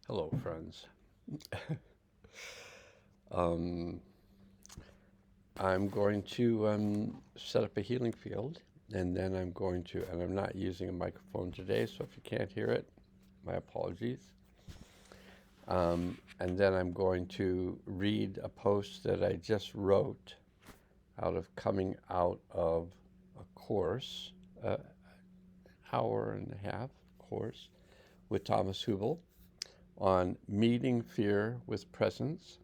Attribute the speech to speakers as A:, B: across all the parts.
A: Hello, friends. um, I'm going to set up a healing field, and then and I'm not using a microphone today, so if you can't hear it, my apologies. And then I'm going to read a post that I just wrote coming out of a course, an hour and a half course with Thomas Hubel on meeting fear with presence.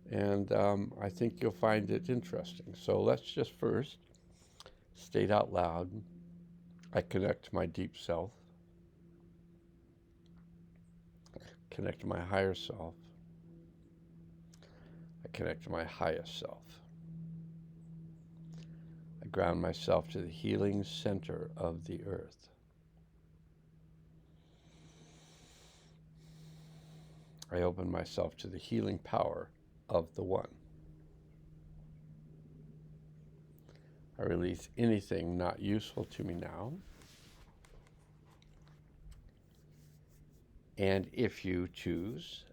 A: And I think you'll find it interesting. So let's just first state out loud, I connect to my deep self, connect to my higher self, I connect to my highest self. I ground myself to the healing center of the earth. I open myself to the healing power of the One. I release anything not useful to me now. And if you choose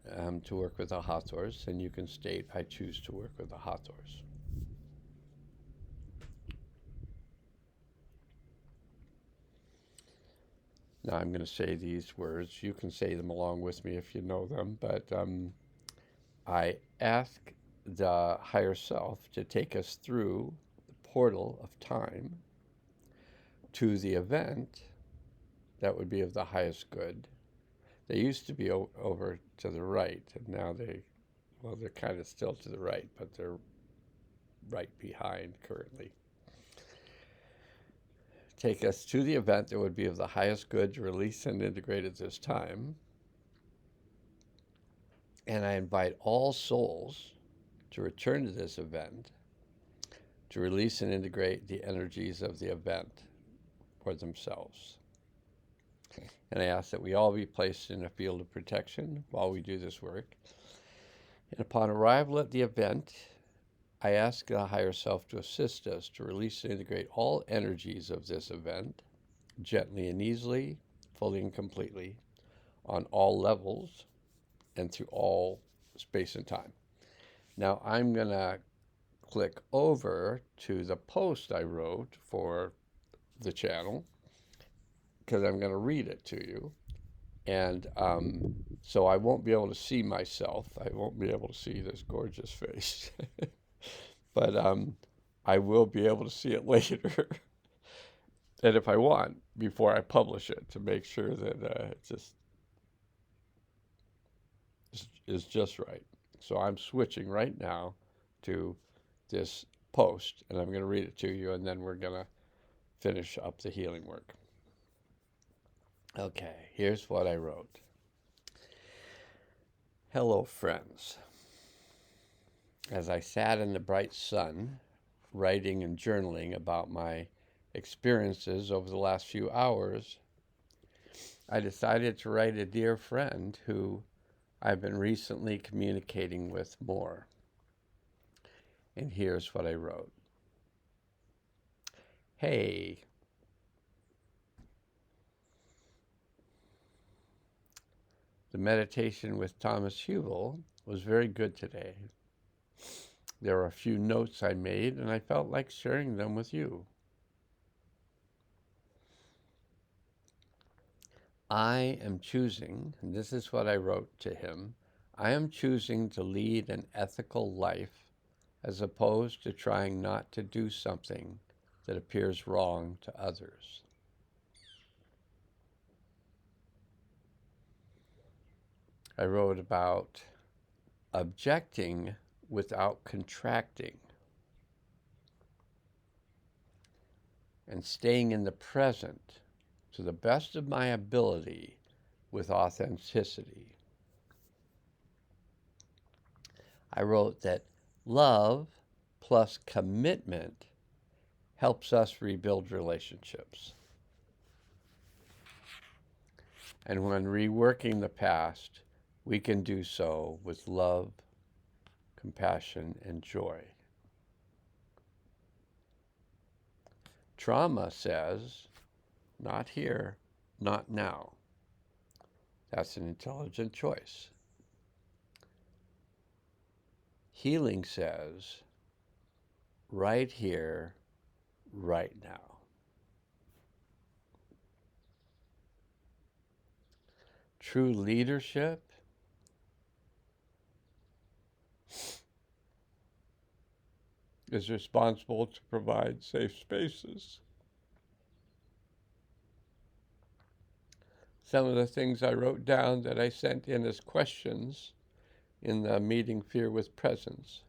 A: to work with a Hathors, then you can state, I choose to work with a Hathors. Now I'm going to say these words. You can say them along with me if you know them, but I ask the higher self to take us through the portal of time to the event that would be of the highest good. They used to be over to the right, and now they're kind of still to the right, but they're right behind currently. Take us to the event that would be of the highest good to release and integrate at this time. And I invite all souls to return to this event to release and integrate the energies of the event for themselves. And I ask that we all be placed in a field of protection while we do this work. And upon arrival at the event, I ask the higher self to assist us to release and integrate all energies of this event gently and easily, fully and completely, on all levels and through all space and time. Now I'm going to click over to the post I wrote for the channel because I'm going to read it to you. And so I won't be able to see myself. I won't be able to see this gorgeous face. But I will be able to see it later. And if I want, before I publish it, to make sure that it just is just right. So I'm switching right now to this post, and I'm going to read it to you, and then we're going to finish up the healing work. Okay, here's what I wrote. Hello, friends. As I sat in the bright sun, writing and journaling about my experiences over the last few hours, I decided to write a dear friend who I've been recently communicating with more. And here's what I wrote. Hey, the meditation with Thomas Hubel was very good today. There were a few notes I made, and I felt like sharing them with you. I am choosing, and this is what I wrote to him, I am choosing to lead an ethical life as opposed to trying not to do something that appears wrong to others. I wrote about objecting without contracting and staying in the present to the best of my ability with authenticity. I wrote that love plus commitment helps us rebuild relationships. And when reworking the past, we can do so with love, compassion, and joy. Trauma says, not here, not now. That's an intelligent choice. Healing says, right here, right now. True leadership is responsible to provide safe spaces. Some of the things I wrote down that I sent in as questions in the meeting Fear with Presence.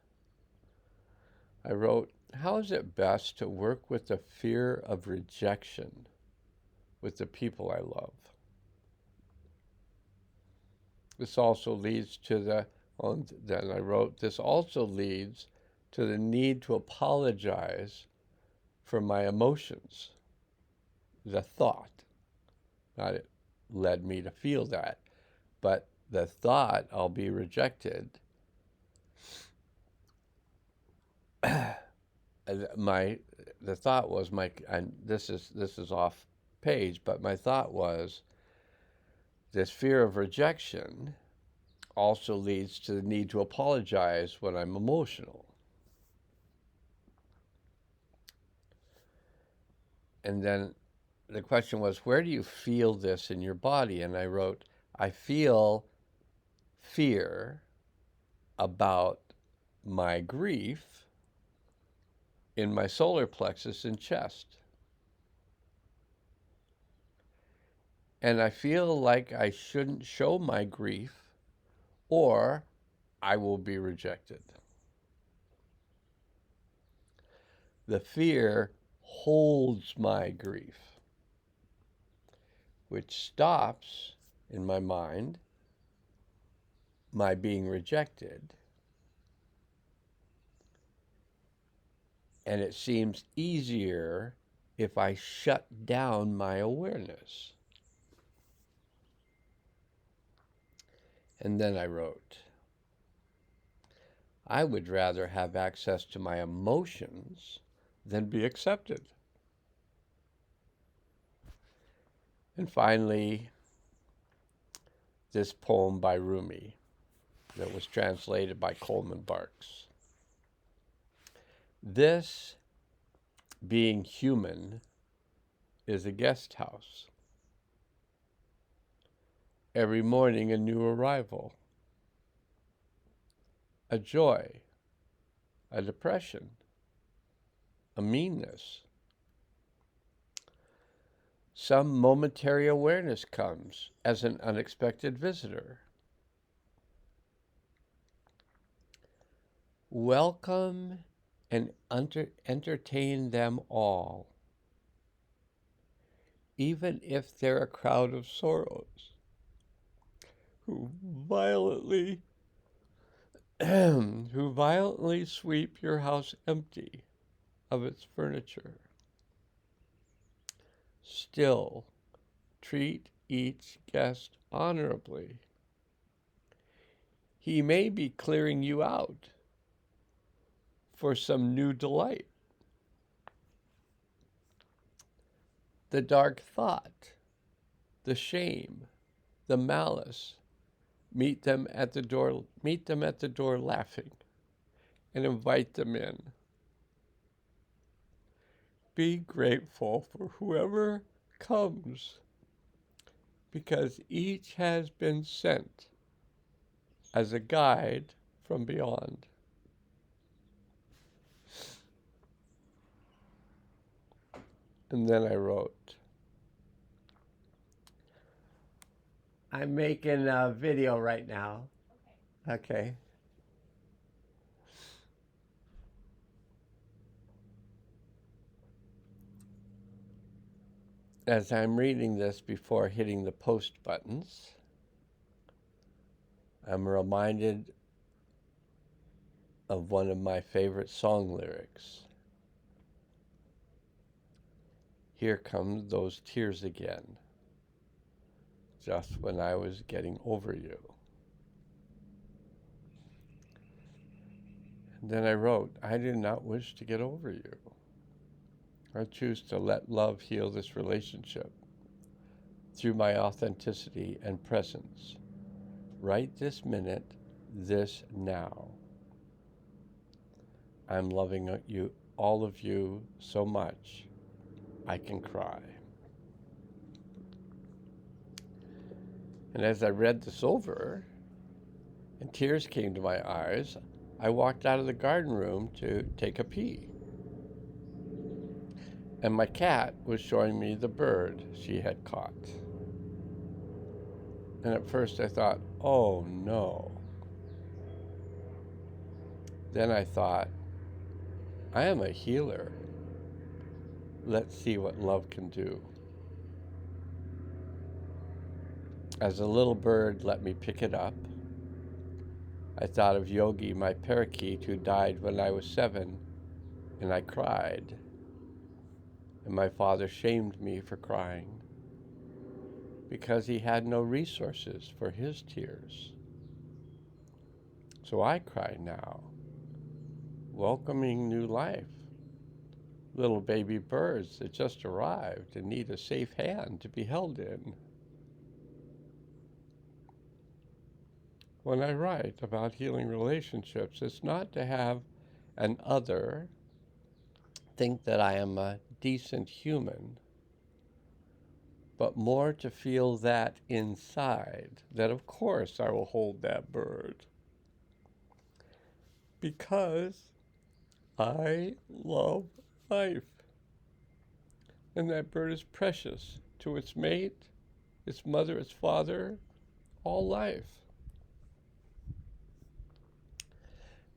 A: I wrote, how is it best to work with the fear of rejection with the people I love? This also leads to then I wrote, this also leads to the need to apologize for my emotions. The thought, not it led me to feel that, but the thought I'll be rejected. The thought was and this is off page, but my thought was this fear of rejection also leads to the need to apologize when I'm emotional. And then the question was, where do you feel this in your body? And I wrote, I feel fear about my grief in my solar plexus and chest. And I feel like I shouldn't show my grief or I will be rejected. The fear holds my grief, which stops, in my mind, my being rejected. And it seems easier if I shut down my awareness. And then I wrote, I would rather have access to my emotions than be accepted. And finally, this poem by Rumi that was translated by Coleman Barks. This being human is a guest house. Every morning a new arrival, a joy, a depression, a meanness. Some momentary awareness comes as an unexpected visitor. Welcome and entertain them all, even if they're a crowd of sorrows who violently sweep your house empty of its furniture. Still, treat each guest honorably. He may be clearing you out for some new delight. The dark thought, the shame, the malice, meet them at the door laughing and invite them in. Be grateful for whoever comes, because each has been sent as a guide from beyond. And then I wrote, I'm making a video right now. Okay. As I'm reading this before hitting the post buttons, I'm reminded of one of my favorite song lyrics. Here come those tears again, just when I was getting over you. And then I wrote, I do not wish to get over you. I choose to let love heal this relationship. through my authenticity and presence, right this minute, this now. I'm loving you, all of you, so much, I can cry. And as I read this over, and tears came to my eyes, I walked out of the garden room to take a pee. And my cat was showing me the bird she had caught. And at first I thought, oh no. Then I thought, I am a healer. Let's see what love can do. As the little bird let me pick it up, I thought of Yogi, my parakeet, who died when I was 7, and I cried. And my father shamed me for crying because he had no resources for his tears. So I cry now, welcoming new life. Little baby birds that just arrived and need a safe hand to be held in. When I write about healing relationships, it's not to have an other think that I am a decent human, but more to feel that inside, that of course I will hold that bird. Because I love life. And that bird is precious to its mate, its mother, its father, all life.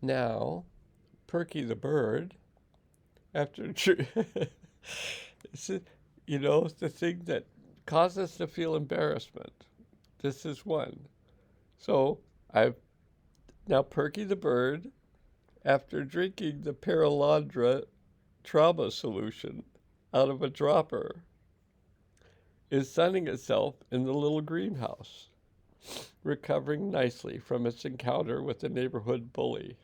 A: Now, Perky the bird, after it's the thing that causes us to feel embarrassment. This is one. So now Perky the bird, after drinking the Paralandra trauma solution out of a dropper, is sunning itself in the little greenhouse, recovering nicely from its encounter with the neighborhood bully.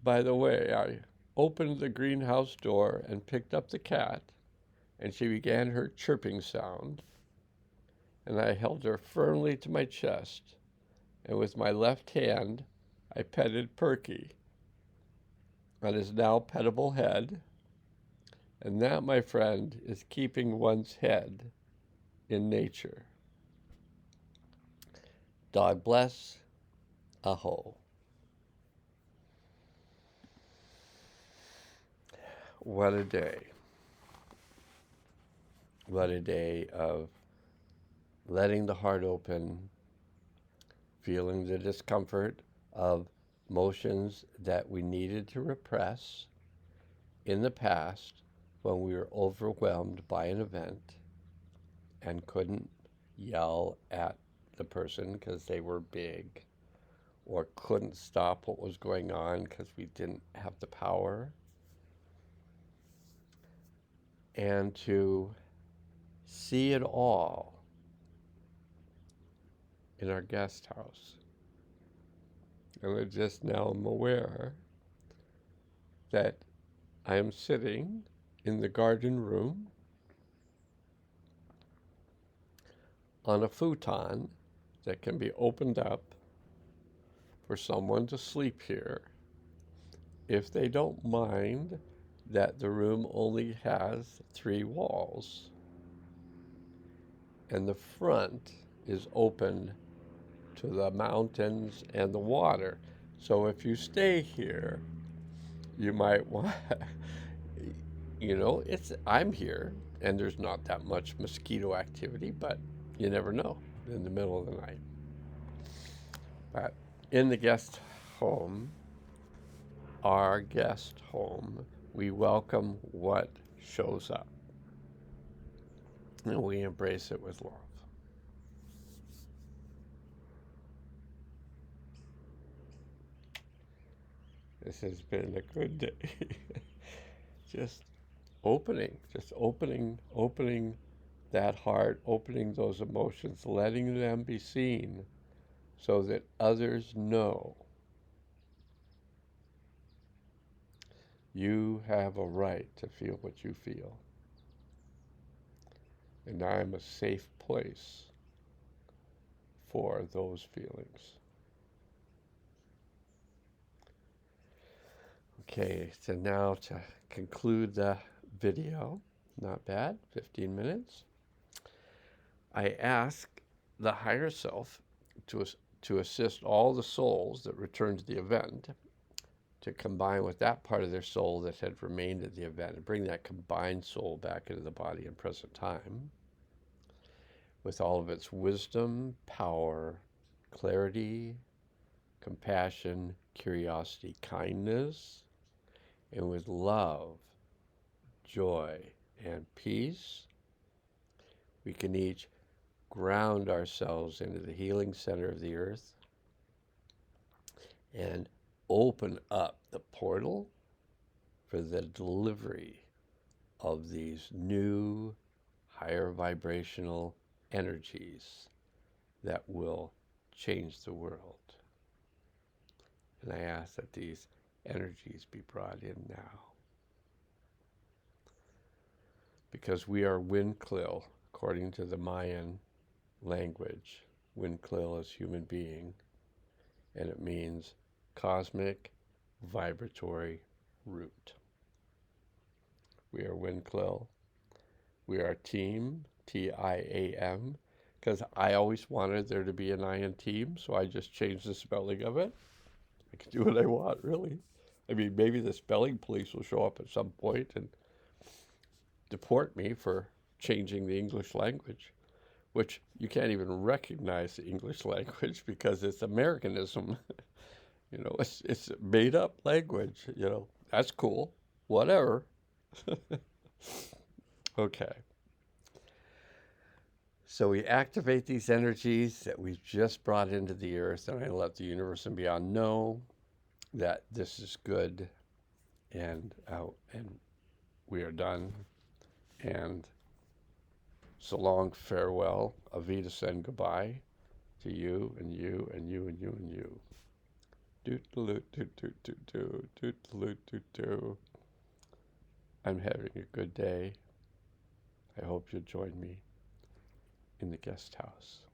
A: By the way, I opened the greenhouse door and picked up the cat, and she began her chirping sound, and I held her firmly to my chest, and with my left hand, I petted Perky on his now pettable head, and that, my friend, is keeping one's head in nature. Dog bless, aho. What a day. What a day of letting the heart open, feeling the discomfort of emotions that we needed to repress in the past when we were overwhelmed by an event and couldn't yell at the person because they were big, or couldn't stop what was going on because we didn't have the power. And to see it all in our guest house. And I just now am aware that I am sitting in the garden room on a futon that can be opened up for someone to sleep here if they don't mind that the room only has 3 walls and the front is open to the mountains and the water. So if you stay here, you might want, I'm here and there's not that much mosquito activity, but you never know in the middle of the night. But in the guest home, our guest home, we welcome what shows up. And we embrace it with love. This has been a good day. just opening that heart, opening those emotions, letting them be seen so that others know you have a right to feel what you feel. And I'm a safe place for those feelings. Okay, so now to conclude the video, not bad, 15 minutes. I ask the higher self to, to assist all the souls that return to the event to combine with that part of their soul that had remained at the event and bring that combined soul back into the body in present time with all of its wisdom, power, clarity, compassion, curiosity, kindness, and with love, joy, and peace. We can each ground ourselves into the healing center of the earth and open up the portal for the delivery of these new higher vibrational energies that will change the world. And I ask that these energies be brought in now. Because we are Winklil, according to the Mayan language. Winklil is human being, and it means cosmic vibratory root. We are Winklil. We are team, T-I-A-M, because I always wanted there to be an I in team, so I just changed the spelling of it. I can do what I want, really. I mean, maybe the spelling police will show up at some point and deport me for changing the English language, which you can't even recognize the English language because it's Americanism. You know, it's made up language, you know. That's cool. Whatever. Okay. So we activate these energies that we've just brought into the earth, and I let the universe and beyond know that this is good, and we are done. And so long, farewell, Avita and goodbye to you and you and you and you and you. Doot-a-loot-doot-doot-doot-doot-a-loot-doot-doo. I'm having a good day. I hope you'll join me in the guest house.